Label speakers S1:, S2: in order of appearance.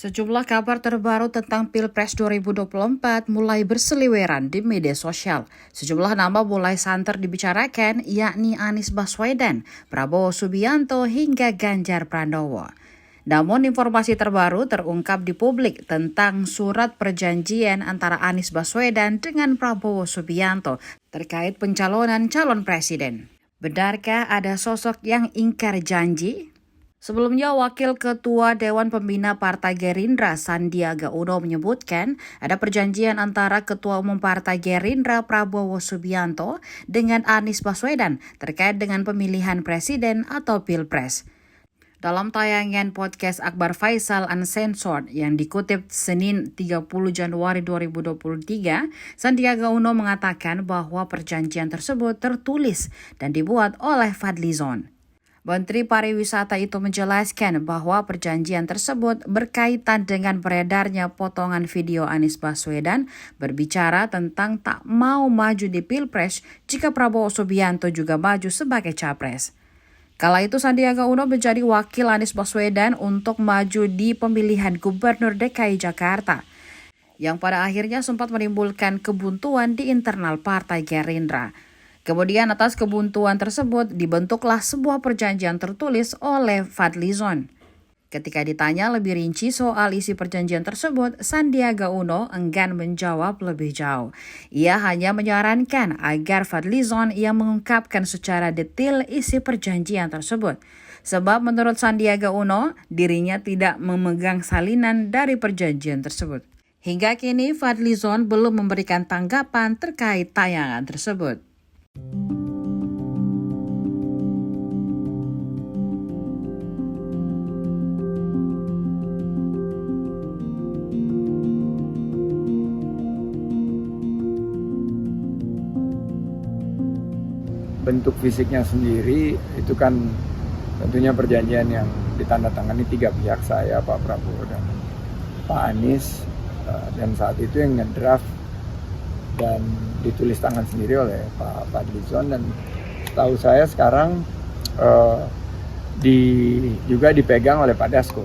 S1: Sejumlah kabar terbaru tentang Pilpres 2024 mulai berseliweran di media sosial. Sejumlah nama mulai santer dibicarakan, yakni Anies Baswedan, Prabowo Subianto, hingga Ganjar Pranowo. Namun informasi terbaru terungkap di publik tentang surat perjanjian antara Anies Baswedan dengan Prabowo Subianto terkait pencalonan calon presiden. Benarkah ada sosok yang ingkar janji? Sebelumnya, Wakil Ketua Dewan Pembina Partai Gerindra Sandiaga Uno menyebutkan ada perjanjian antara Ketua Umum Partai Gerindra Prabowo Subianto dengan Anies Baswedan terkait dengan pemilihan presiden atau Pilpres. Dalam tayangan podcast Akbar Faisal Uncensored yang dikutip Senin 30 Januari 2023, Sandiaga Uno mengatakan bahwa perjanjian tersebut tertulis dan dibuat oleh Fadlizon. Menteri Pariwisata itu menjelaskan bahwa perjanjian tersebut berkaitan dengan beredarnya potongan video Anies Baswedan berbicara tentang tak mau maju di Pilpres jika Prabowo Subianto juga maju sebagai capres. Kala itu Sandiaga Uno menjadi wakil Anies Baswedan untuk maju di pemilihan Gubernur DKI Jakarta, yang pada akhirnya sempat menimbulkan kebuntuan di internal Partai Gerindra. Kemudian atas kebuntuan tersebut dibentuklah sebuah perjanjian tertulis oleh Fadlizon. Ketika ditanya lebih rinci soal isi perjanjian tersebut, Sandiaga Uno enggan menjawab lebih jauh. Ia hanya menyarankan agar Fadlizon yang mengungkapkan secara detail isi perjanjian tersebut. Sebab menurut Sandiaga Uno, dirinya tidak memegang salinan dari perjanjian tersebut. Hingga kini Fadlizon belum memberikan tanggapan terkait tayangan tersebut.
S2: Bentuk fisiknya sendiri itu kan tentunya perjanjian yang ditandatangani tiga pihak, saya, Pak Prabowo dan Pak Anies, dan saat itu yang ngedraft dan ditulis tangan sendiri oleh Pak Fadlizon, dan setahu saya sekarang juga dipegang oleh Pak Dasko.